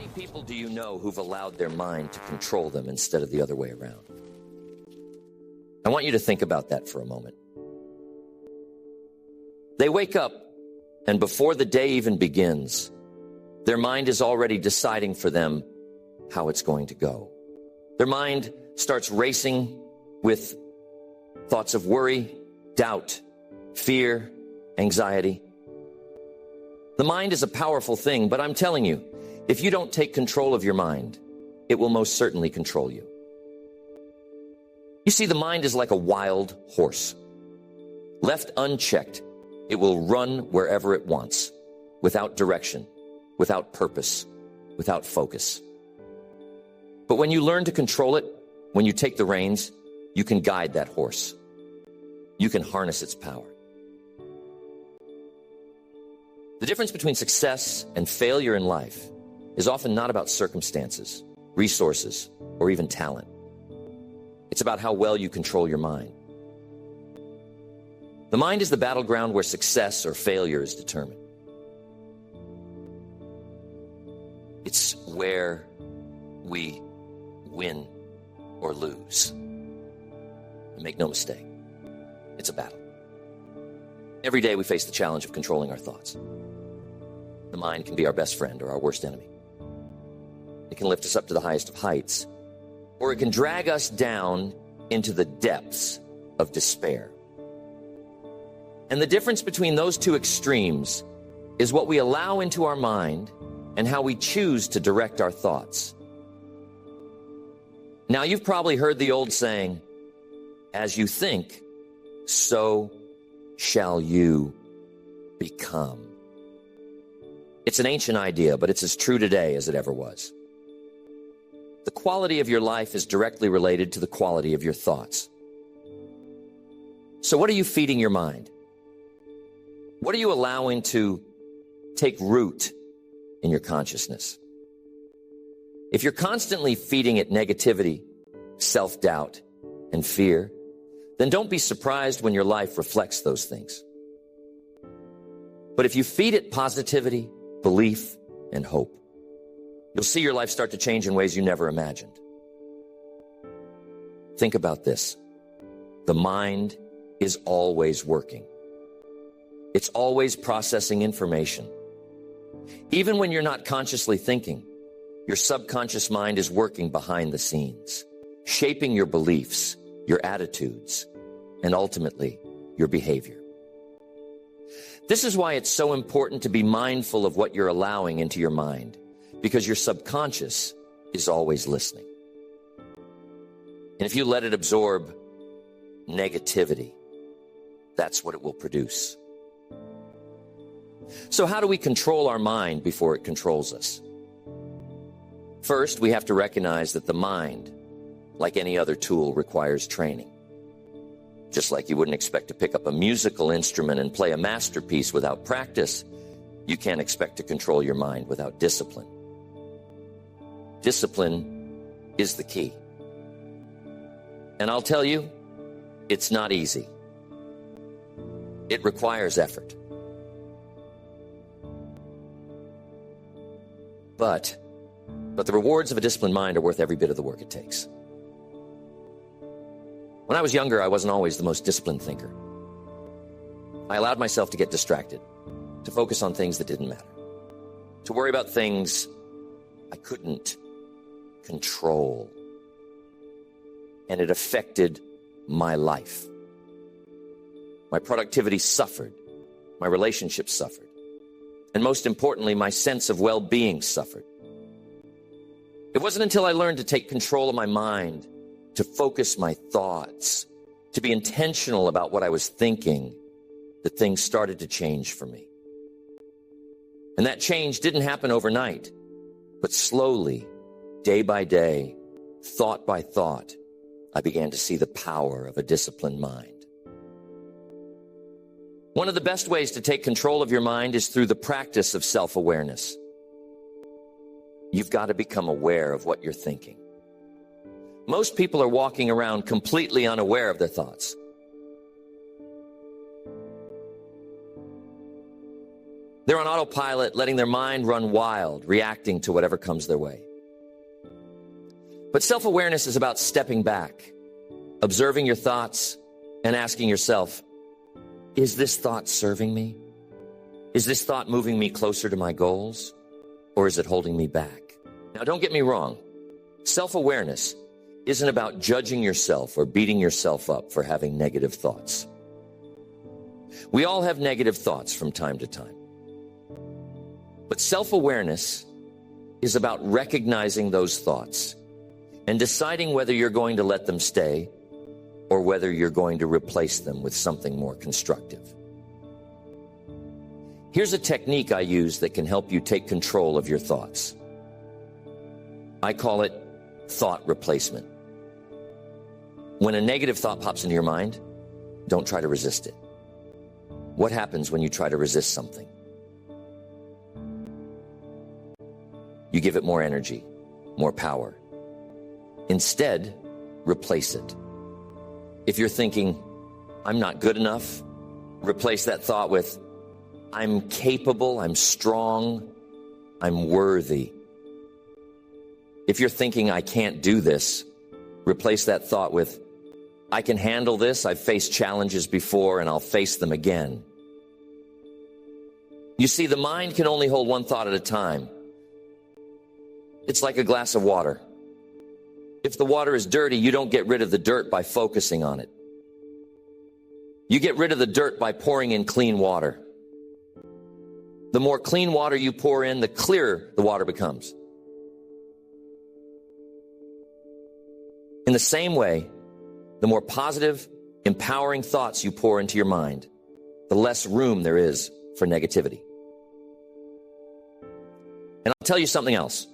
people do you know who've allowed their mind to control them instead of the other way around? I want you to think about that for a moment. They wake up, and before the day even begins, their mind is already deciding for them how it's going to go. Their mind starts racing with thoughts of worry, doubt, fear, anxiety. The mind is a powerful thing, but I'm telling you, if you don't take control of your mind, it will most certainly control you. You see, the mind is like a wild horse. Left unchecked, it will run wherever it wants, without direction, without purpose, without focus. But when you learn to control it, when you take the reins, you can guide that horse. You can harness its power. The difference between success and failure in life is often not about circumstances, resources, or even talent. It's about how well you control your mind. The mind is the battleground where success or failure is determined. It's where we win or lose. And make no mistake, it's a battle. Every day we face the challenge of controlling our thoughts. The mind can be our best friend or our worst enemy. It can lift us up to the highest of heights, or it can drag us down into the depths of despair. And the difference between those two extremes is what we allow into our mind and how we choose to direct our thoughts. Now, you've probably heard the old saying, as you think, so shall you become. It's an ancient idea, but it's as true today as it ever was. The quality of your life is directly related to the quality of your thoughts. So what are you feeding your mind? What are you allowing to take root in your consciousness? If you're constantly feeding it negativity, self-doubt, and fear, then don't be surprised when your life reflects those things. But if you feed it positivity, belief, and hope, you'll see your life start to change in ways you never imagined. Think about this. The mind is always working. It's always processing information. Even when you're not consciously thinking, your subconscious mind is working behind the scenes, shaping your beliefs, your attitudes, and ultimately, your behavior. This is why it's so important to be mindful of what you're allowing into your mind, because your subconscious is always listening. And if you let it absorb negativity, that's what it will produce. So how do we control our mind before it controls us? First, we have to recognize that the mind, like any other tool, requires training. Just like you wouldn't expect to pick up a musical instrument and play a masterpiece without practice, you can't expect to control your mind without discipline. Discipline is the key. And I'll tell you, it's not easy. It requires effort. But the rewards of a disciplined mind are worth every bit of the work it takes. When I was younger, I wasn't always the most disciplined thinker. I allowed myself to get distracted, to focus on things that didn't matter, to worry about things I couldn't control. And it affected my life. My productivity suffered. My relationships suffered. And most importantly, my sense of well-being suffered. It wasn't until I learned to take control of my mind, to focus my thoughts, to be intentional about what I was thinking, that things started to change for me. And that change didn't happen overnight, but slowly, day by day, thought by thought, I began to see the power of a disciplined mind. One of the best ways to take control of your mind is through the practice of self-awareness. You've got to become aware of what you're thinking. Most people are walking around completely unaware of their thoughts. They're on autopilot, letting their mind run wild, reacting to whatever comes their way. But self-awareness is about stepping back, observing your thoughts, and asking yourself, is this thought serving me? Is this thought moving me closer to my goals? Or is it holding me back? Now, don't get me wrong. Self-awareness isn't about judging yourself or beating yourself up for having negative thoughts. We all have negative thoughts from time to time. But self-awareness is about recognizing those thoughts and deciding whether you're going to let them stay or whether you're going to replace them with something more constructive. Here's a technique I use that can help you take control of your thoughts. I call it thought replacement. When a negative thought pops into your mind, don't try to resist it. What happens when you try to resist something? You give it more energy, more power. Instead, replace it. If you're thinking, I'm not good enough, replace that thought with, I'm capable, I'm strong, I'm worthy. If you're thinking, I can't do this, replace that thought with, I can handle this, I've faced challenges before and I'll face them again. You see, the mind can only hold one thought at a time. It's like a glass of water. If the water is dirty, you don't get rid of the dirt by focusing on it. You get rid of the dirt by pouring in clean water. The more clean water you pour in, the clearer the water becomes. In the same way, the more positive, empowering thoughts you pour into your mind, the less room there is for negativity. And I'll tell you something else.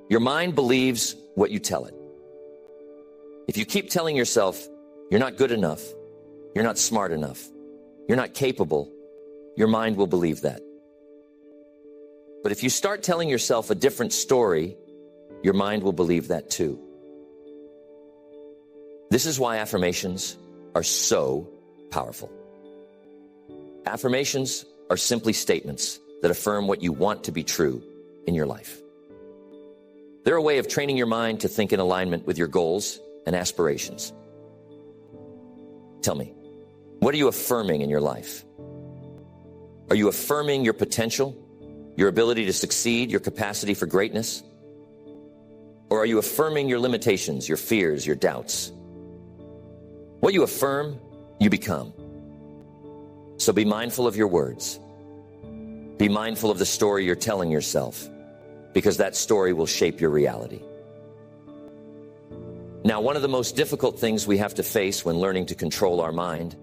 Your mind believes what you tell it. If you keep telling yourself, you're not good enough, you're not smart enough, you're not capable, your mind will believe that. But if you start telling yourself a different story, your mind will believe that too. This is why affirmations are so powerful. Affirmations are simply statements that affirm what you want to be true in your life. They're a way of training your mind to think in alignment with your goals and aspirations. Tell me, what are you affirming in your life? Are you affirming your potential, your ability to succeed, your capacity for greatness? Or are you affirming your limitations, your fears, your doubts? What you affirm, you become. So be mindful of your words. Be mindful of the story you're telling yourself, because that story will shape your reality. Now, one of the most difficult things we have to face when learning to control our mind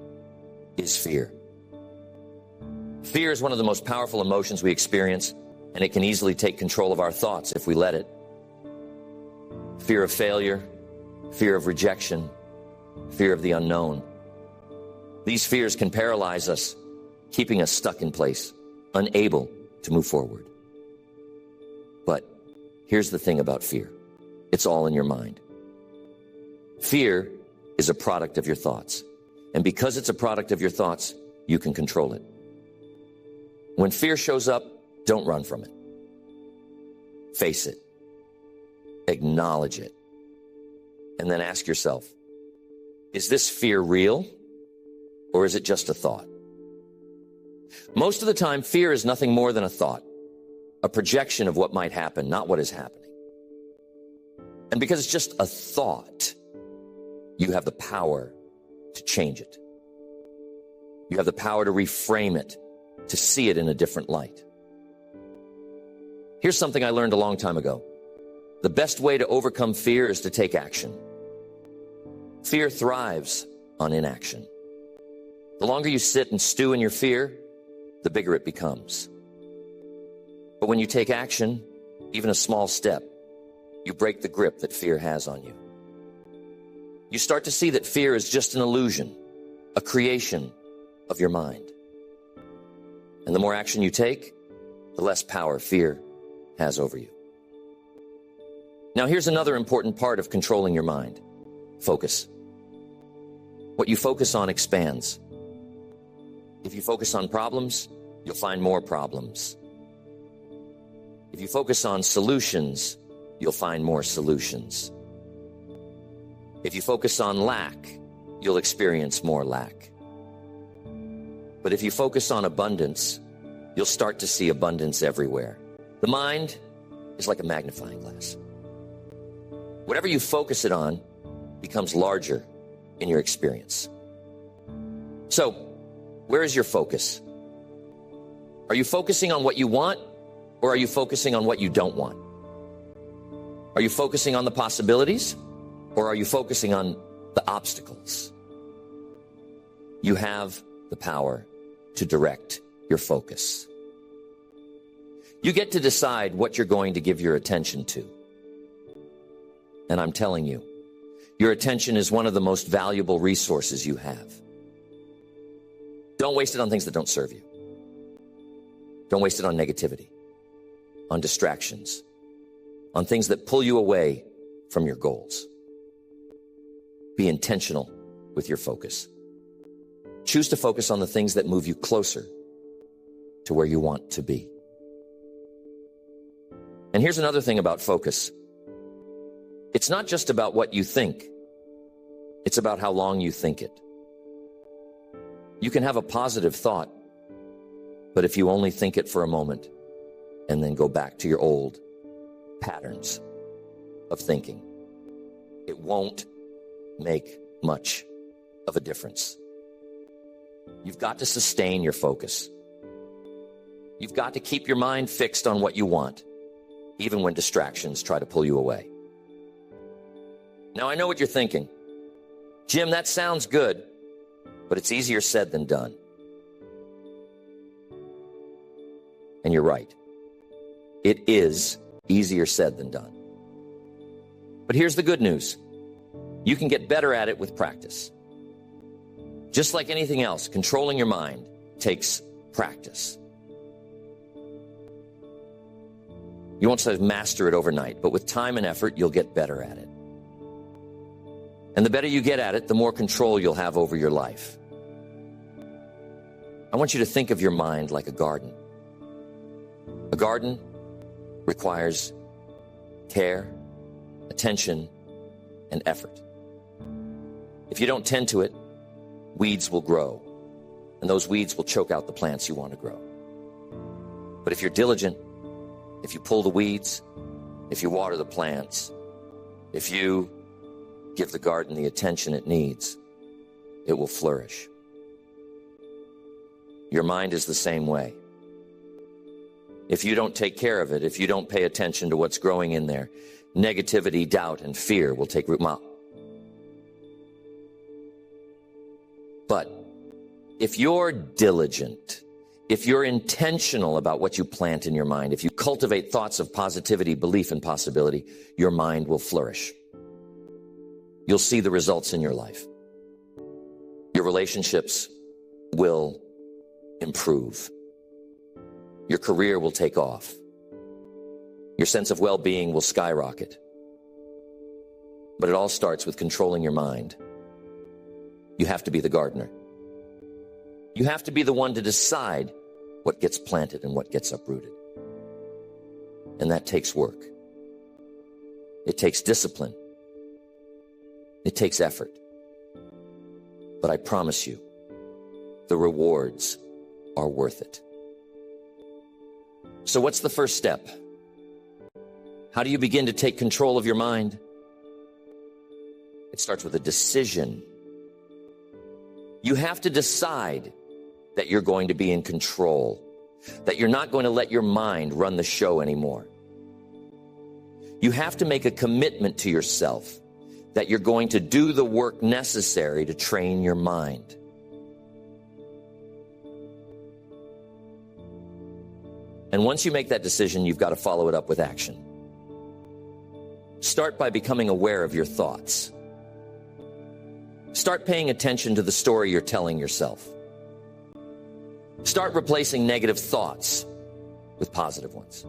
is fear. Fear is one of the most powerful emotions we experience, and it can easily take control of our thoughts if we let it. Fear of failure, fear of rejection, fear of the unknown. These fears can paralyze us, keeping us stuck in place, unable to move forward. But here's the thing about fear. It's all in your mind. Fear is a product of your thoughts. And because it's a product of your thoughts, you can control it. When fear shows up, don't run from it. Face it. Acknowledge it. And then ask yourself, is this fear real, or is it just a thought? Most of the time, fear is nothing more than a thought, a projection of what might happen, not what is happening. And because it's just a thought, you have the power to change it. You have the power to reframe it, to see it in a different light. Here's something I learned a long time ago. The best way to overcome fear is to take action. Fear thrives on inaction. The longer you sit and stew in your fear, the bigger it becomes. But when you take action, even a small step, you break the grip that fear has on you. You start to see that fear is just an illusion, a creation of your mind. And the more action you take, the less power fear has over you. Now, here's another important part of controlling your mind. Focus. What you focus on expands. If you focus on problems, you'll find more problems. If you focus on solutions, you'll find more solutions. If you focus on lack, you'll experience more lack. But if you focus on abundance, you'll start to see abundance everywhere. The mind is like a magnifying glass. Whatever you focus it on becomes larger in your experience. So, where is your focus? Are you focusing on what you want, or are you focusing on what you don't want? Are you focusing on the possibilities, or are you focusing on the obstacles? You have the power to direct your focus. You get to decide what you're going to give your attention to. And I'm telling you, your attention is one of the most valuable resources you have. Don't waste it on things that don't serve you. Don't waste it on negativity, on distractions, on things that pull you away from your goals. Be intentional with your focus. Choose to focus on the things that move you closer to where you want to be. And here's another thing about focus. It's not just about what you think. It's about how long you think it. You can have a positive thought, but if you only think it for a moment and then go back to your old patterns of thinking, it won't make much of a difference. You've got to sustain your focus. You've got to keep your mind fixed on what you want, even when distractions try to pull you away. Now, I know what you're thinking. Jim, that sounds good, but it's easier said than done. And you're right. It is easier said than done. But here's the good news. You can get better at it with practice. Just like anything else, controlling your mind takes practice. You won't say master it overnight, but with time and effort, you'll get better at it. And the better you get at it, the more control you'll have over your life. I want you to think of your mind like a garden. A garden requires care, attention, and effort. If you don't tend to it, weeds will grow, and those weeds will choke out the plants you want to grow. But if you're diligent, if you pull the weeds, if you water the plants, if you give the garden the attention it needs, it will flourish. Your mind is the same way. If you don't take care of it, if you don't pay attention to what's growing in there, negativity, doubt, and fear will take root. But if you're diligent, if you're intentional about what you plant in your mind, if you cultivate thoughts of positivity, belief, and possibility, your mind will flourish. You'll see the results in your life. Your relationships will improve. Your career will take off. Your sense of well-being will skyrocket. But it all starts with controlling your mind. You have to be the gardener. You have to be the one to decide what gets planted and what gets uprooted. And that takes work. It takes discipline. It takes effort. But I promise you, the rewards are worth it. So what's the first step? How do you begin to take control of your mind? It starts with a decision. You have to decide that you're going to be in control, that you're not going to let your mind run the show anymore. You have to make a commitment to yourself that you're going to do the work necessary to train your mind. And once you make that decision, you've got to follow it up with action. Start by becoming aware of your thoughts. Start paying attention to the story you're telling yourself. Start replacing negative thoughts with positive ones.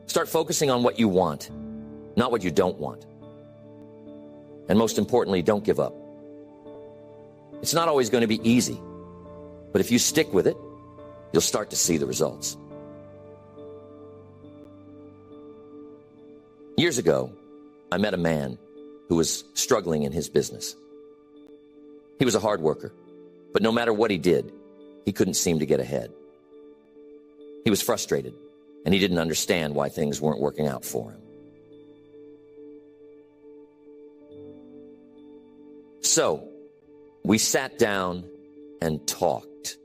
Start focusing on what you want, not what you don't want. And most importantly, don't give up. It's not always going to be easy, but if you stick with it, you'll start to see the results. Years ago, I met a man who was struggling in his business. He was a hard worker, but no matter what he did, he couldn't seem to get ahead. He was frustrated, and he didn't understand why things weren't working out for him. So, we sat down and talked.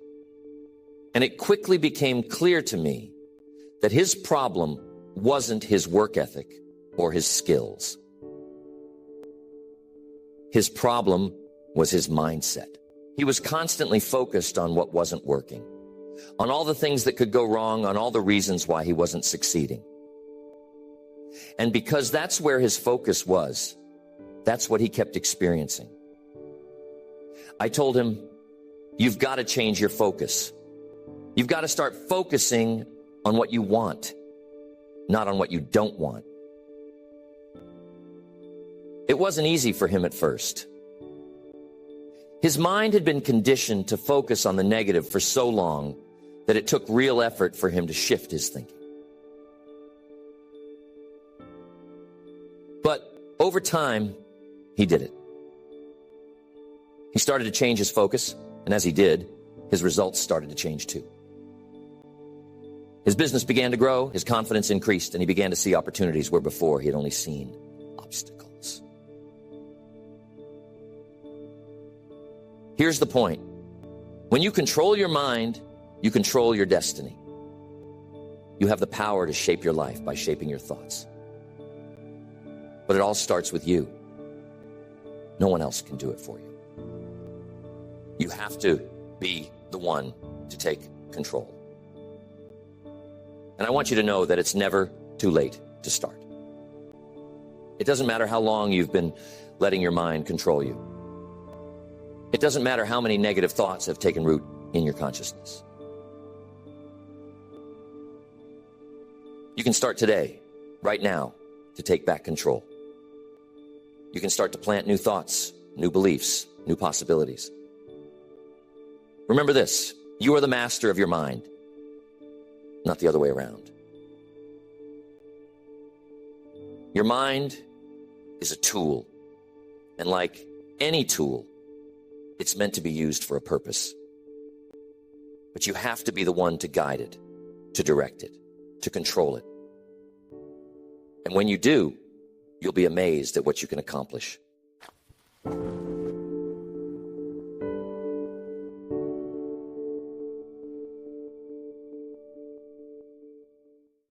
And it quickly became clear to me that his problem wasn't his work ethic or his skills. His problem was his mindset. He was constantly focused on what wasn't working, on all the things that could go wrong, on all the reasons why he wasn't succeeding. And because that's where his focus was, that's what he kept experiencing. I told him, you've got to change your focus. You've got to start focusing on what you want, not on what you don't want. It wasn't easy for him at first. His mind had been conditioned to focus on the negative for so long that it took real effort for him to shift his thinking. But over time, he did it. He started to change his focus, and as he did, his results started to change too. His business began to grow, his confidence increased, and he began to see opportunities where before he had only seen obstacles. Here's the point. When you control your mind, you control your destiny. You have the power to shape your life by shaping your thoughts. But it all starts with you. No one else can do it for you. You have to be the one to take control. And I want you to know that it's never too late to start. It doesn't matter how long you've been letting your mind control you. It doesn't matter how many negative thoughts have taken root in your consciousness. You can start today, right now, to take back control. You can start to plant new thoughts, new beliefs, new possibilities. Remember this, you are the master of your mind, not the other way around. Your mind is a tool, and like any tool, it's meant to be used for a purpose. But you have to be the one to guide it, to direct it, to control it. And when you do, you'll be amazed at what you can accomplish.